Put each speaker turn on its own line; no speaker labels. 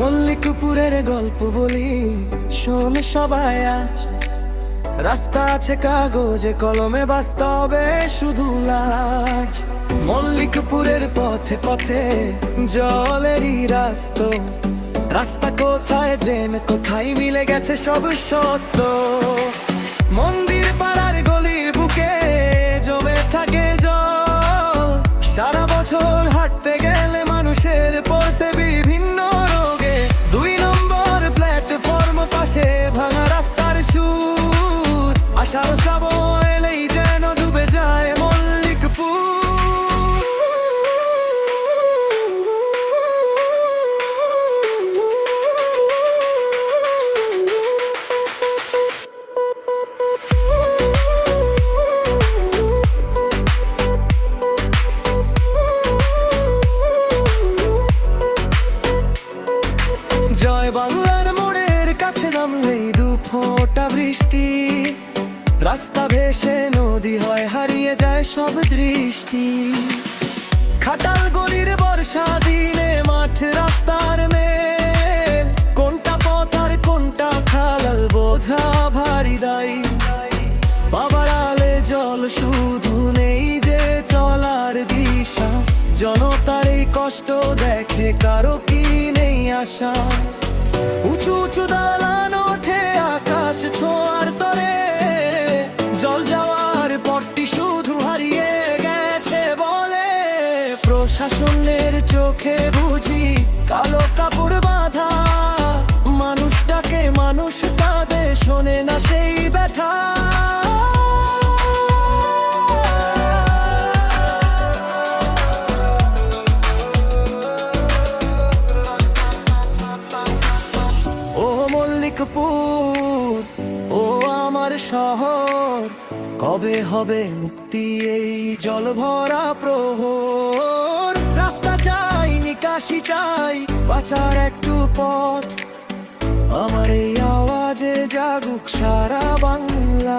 মল্লিকপুরের গল্প বলি, শোন সবাই আজ। রাস্তা আছে কাগজে কলমে, বাস্তবে শুধু লাজ। মল্লিকপুরের পথে পথে জলেরই রাস্তা। রাস্তা কোথায়, ড্রেন কোথায়, মিলে গেছে সব সত্য। মন্দির পাড়ার গলির বুকে জমে থাকে জল। সারা বছর হাঁটতে গেলে মানুষের পড়তে বিভিন্ন রোগে। 2 নম্বর প্ল্যাটফর্ম পাশে ভাঙা রাস্তার সুর। আষাঢ় শ্রাবণ এলেই যেন ডুবে যায় মল্লিকপুর। জয় বাংলার মোড়ের কাছে নামলেই 2 ফোঁটা বৃষ্টি। রাস্তা ভেসে নদী হয়, হারিয়ে যায় সব দৃষ্টি। খাটাল গলির বর্ষা দিনে মাঠ রাস্তার মেল। কোনটা পথ আর কোনটা খালাল বোঝা ভারী দায়ী। বাবার আলে জল শুধু নেই যে চলার দিশা। জনতার এই কষ্ট দেখে কারো কি নেই আশা। উঁচু উঁচু দালান ওঠে আকাশ ছোঁয়ার তরে। জল যাওয়ার পথটি শুধু হারিয়ে গেছে বলে। প্রশাসনের চোখে বুঝি কালো কাপড় বাঁধা। মানুষটাকে মানুষ কাঁদে, শোনে না সেই ব্যথা। মল্লিকপুর, ও আমার শহর, কবে হবে মুক্তি এই জল ভরা প্রহর। রাস্তা চাই, নিকাশি চাই, বাঁচার একটু পথ। আমার এই আওয়াজে জাগুক সারা বাংলা।